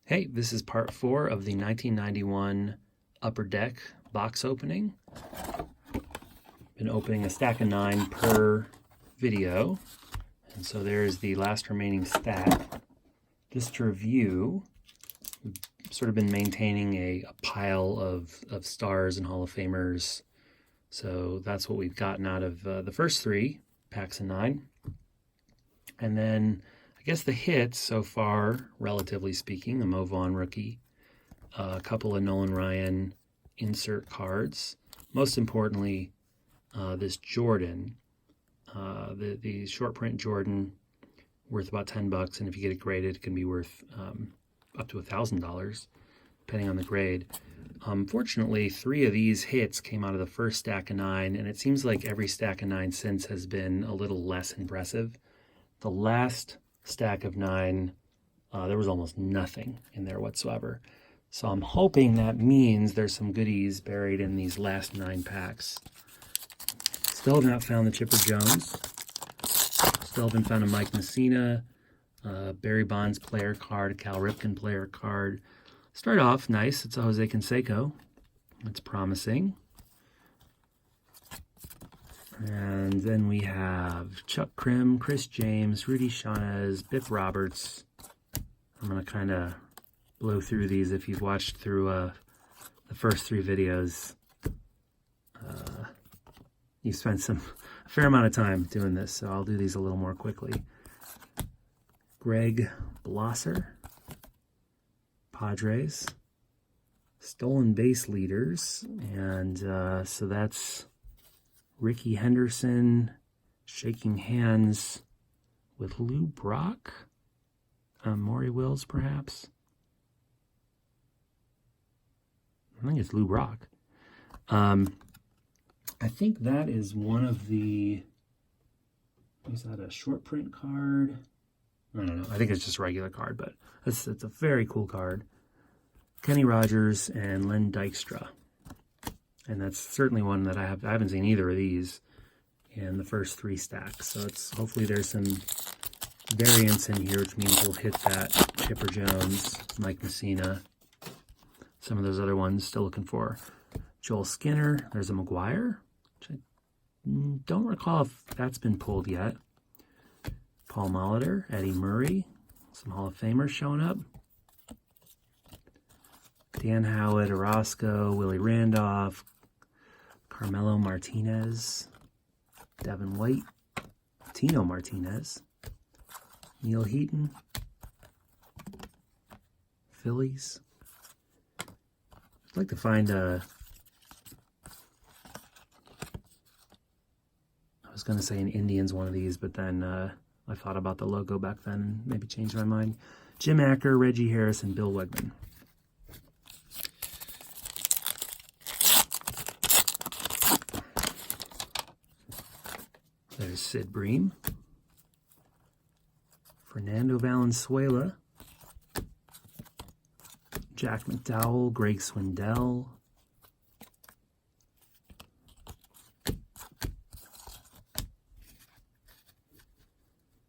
Hey, this is part 4 of the 1991 Upper Deck box opening. Been opening a stack of 9 per video, and so there's the last remaining stack. Just to review, we've sort of been maintaining a pile of stars and Hall of Famers, so that's what we've gotten out of the first 3 packs of 9. And then I guess the hits so far, relatively speaking, the Mo Vaughn rookie, a couple of Nolan Ryan insert cards. Most importantly, this Jordan, the short print Jordan, worth about $10, and if you get it graded, it can be worth up to $1,000, depending on the grade. Fortunately, 3 of these hits came out of the first stack of 9, and it seems like every stack of 9 since has been a little less impressive. The last stack of 9, there was almost nothing in there whatsoever. So I'm hoping that means there's some goodies buried in these last 9 packs. Still have not found the Chipper Jones. Still haven't found a Mike Mussina, Barry Bonds player card, a Cal Ripken player card. Start off nice. It's a Jose Canseco. That's promising. And then we have Chuck Krim, Chris James, Rudy Shaunez, Biff Roberts. I'm going to kind of blow through these. If you've watched through the first 3 videos, you've spent a fair amount of time doing this, so I'll do these a little more quickly. Greg Blosser, Padres, stolen base leaders, and so that's Ricky Henderson shaking hands with Lou Brock, Maury Wills perhaps. I think it's Lou Brock. I think that is one of the, was that a short print card? I don't know. I think it's just a regular card, but it's a very cool card. Kenny Rogers and Len Dykstra. And that's certainly one that I haven't seen either of these in the first 3 stacks. So hopefully there's some variance in here, which means we'll hit that Chipper Jones, Mike Mussina, some of those other ones. Still looking for Joel Skinner. There's a McGuire, which I don't recall if that's been pulled yet. Paul Molitor, Eddie Murray, some Hall of Famers showing up. Dan Howard, Orozco, Willie Randolph, Carmelo Martinez, Devin White, Tino Martinez, Neil Heaton, Phillies. I'd like to find I was going to say an Indians one of these, but then I thought about the logo back then and maybe changed my mind. Jim Acker, Reggie Harris, and Bill Wegman. There's Sid Bream, Fernando Valenzuela, Jack McDowell, Greg Swindell,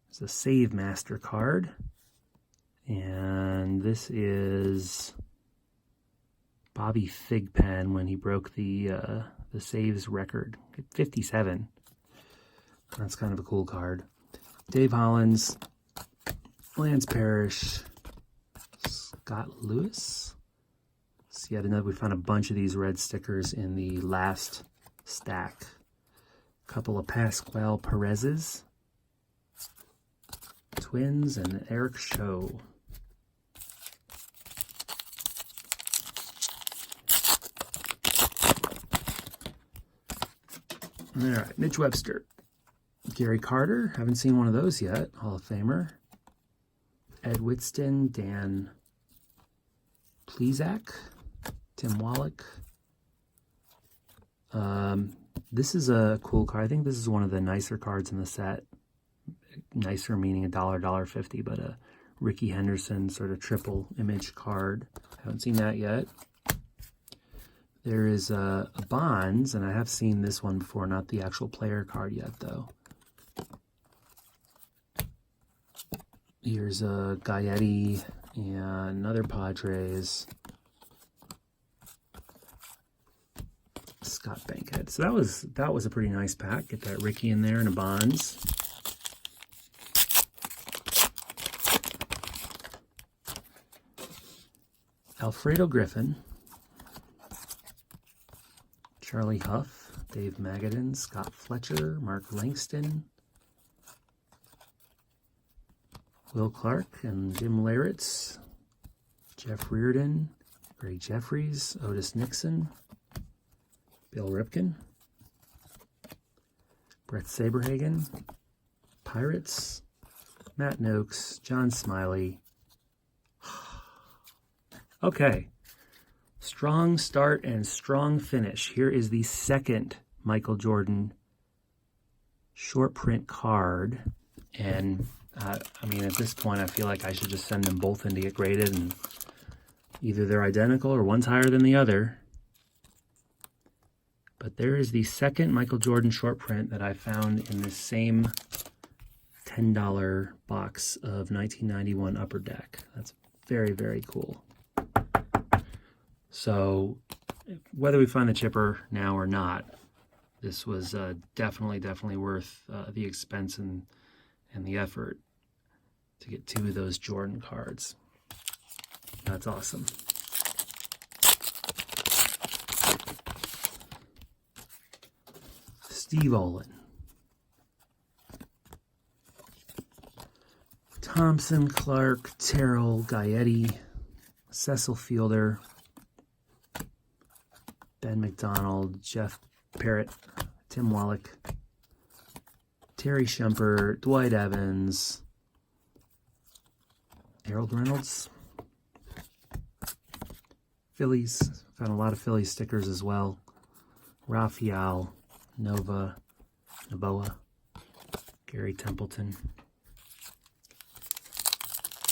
there's a Save MasterCard, and this is Bobby Thigpen when he broke the saves record, 57. That's kind of a cool card. Dave Hollins, Lance Parrish, Scott Lewis. See, we found a bunch of these red stickers in the last stack. A couple of Pascual Perez's, Twins, and Eric Show. All right, Mitch Webster. Gary Carter, haven't seen one of those yet, Hall of Famer. Ed Whitston, Dan Plesac, Tim Wallach. This is a cool card. I think this is one of the nicer cards in the set. Nicer meaning $1, $1.50, but a Ricky Henderson sort of triple image card. Haven't seen that yet. There is a Bonds, and I have seen this one before, not the actual player card yet, though. Here's a Gaetti and another Padres. Scott Bankhead. So that was a pretty nice pack. Get that Ricky in there and a Bonds. Alfredo Griffin, Charlie Huff, Dave Magadan, Scott Fletcher, Mark Langston, Will Clark and Jim Leyritz, Jeff Reardon, Greg Jeffries, Otis Nixon, Bill Ripken, Brett Saberhagen, Pirates, Matt Noakes, John Smiley. Okay, strong start and strong finish. Here is the second Michael Jordan short print card. And I mean, at this point, I feel like I should just send them both in to get graded, and either they're identical or one's higher than the other. But there is the second Michael Jordan short print that I found in this same $10 box of 1991 Upper Deck. That's very, very cool. So whether we find the chipper now or not, this was definitely worth the expense and the effort to get 2 of those Jordan cards. That's awesome. Steve Olin, Thompson, Clark, Terrell, Gaetti, Cecil Fielder, Ben McDonald, Jeff Parrott, Tim Wallach, Terry Shumpert, Dwight Evans, Harold Reynolds, Phillies, found a lot of Phillies stickers as well, Raphael, Nova, Noboa, Gary Templeton.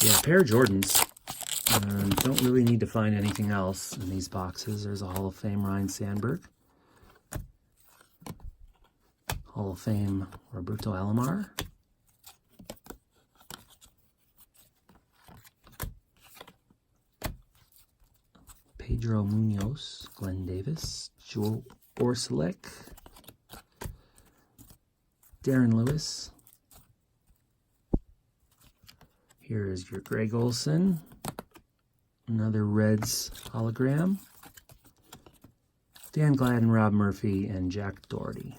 Yeah, a pair of Jordans. Don't really need to find anything else in these boxes. There's a Hall of Fame Ryne Sandberg. Hall of Fame Roberto Alomar. Pedro Munoz, Glenn Davis, Joe Orsulek, Darren Lewis. Here is your Greg Olson. Another Reds hologram. Dan Gladden, Rob Murphy, and Jack Doherty.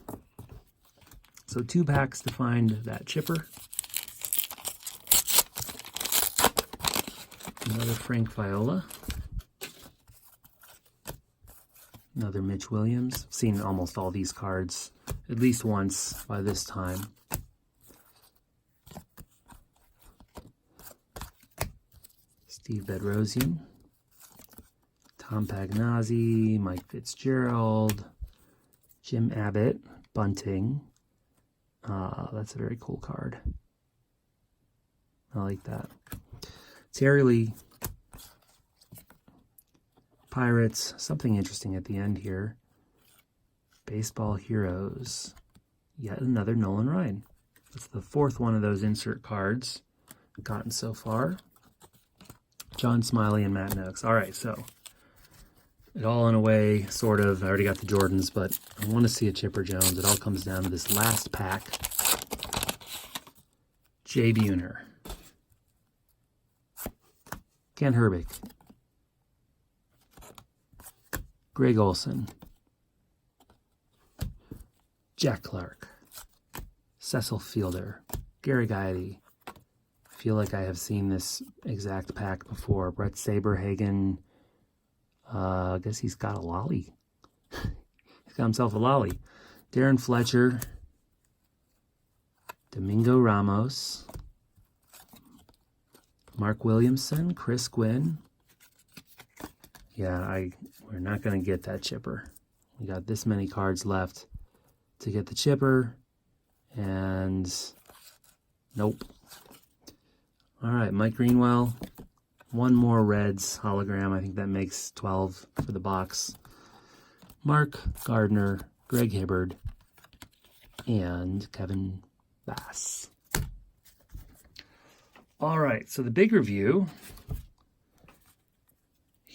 So 2 packs to find that chipper. Another Frank Viola. Another Mitch Williams. I've seen almost all these cards at least once by this time. Steve Bedrosian, Tom Pagnazzi, Mike Fitzgerald, Jim Abbott, Bunting. That's a very cool card. I like that. Terry Lee, Pirates. Something interesting at the end here. Baseball Heroes. Yet another Nolan Ryan. That's the 4th one of those insert cards I've gotten so far. John Smiley and Matt Noakes. All right, so it all in a way, sort of. I already got the Jordans, but I want to see a Chipper Jones. It all comes down to this last pack. Jay Buhner. Ken Herbig. Greg Olson. Jack Clark. Cecil Fielder. Gary Gaetti. I feel like I have seen this exact pack before. Brett Saberhagen. I guess he's got a lolly. He's got himself a lolly. Darren Fletcher. Domingo Ramos. Mark Williamson. Chris Gwynn. Yeah, we're not going to get that chipper. We got this many cards left to get the chipper. And nope. All right, Mike Greenwell. One more Reds hologram. I think that makes 12 for the box. Mark Gardner, Greg Hibbard, and Kevin Bass. All right, so the big review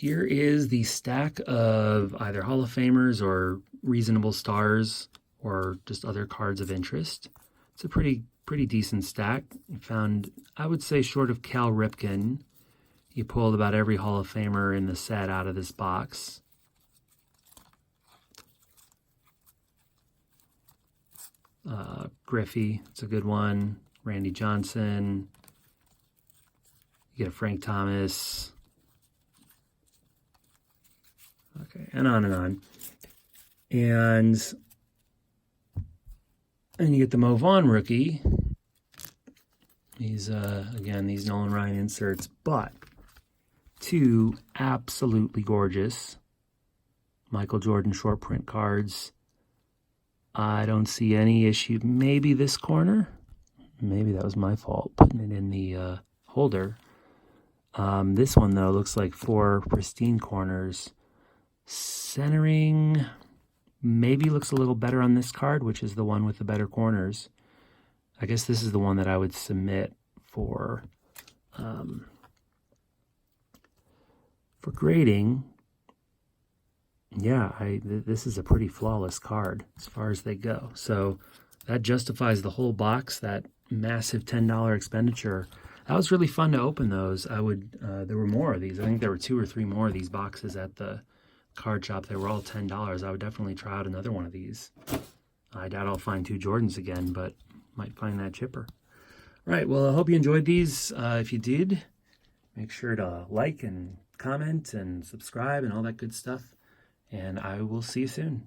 Here is the stack of either Hall of Famers or reasonable stars or just other cards of interest. It's a pretty decent stack. You found, I would say, short of Cal Ripken, you pulled about every Hall of Famer in the set out of this box. Griffey, it's a good one. Randy Johnson. You get a Frank Thomas. Okay, and on and on. And you get the Mo Vaughn rookie. These, again, these Nolan Ryan inserts, but two absolutely gorgeous Michael Jordan short print cards. I don't see any issue. Maybe this corner. Maybe that was my fault, putting it in the holder. This one, though, looks like 4 pristine corners. Centering maybe looks a little better on this card, which is the one with the better corners. I guess this is the one that I would submit for grading. Yeah, this is a pretty flawless card as far as they go. So that justifies the whole box, that massive $10 expenditure. That was really fun to open those. I would, there were more of these. I think there were 2 or 3 more of these boxes at the card shop. They were all $10. I would definitely try out another one of these. I doubt I'll find 2 Jordans again, but might find that chipper. All right, well, I hope you enjoyed these. If you did, make sure to like and comment and subscribe and all that good stuff. And I will see you soon.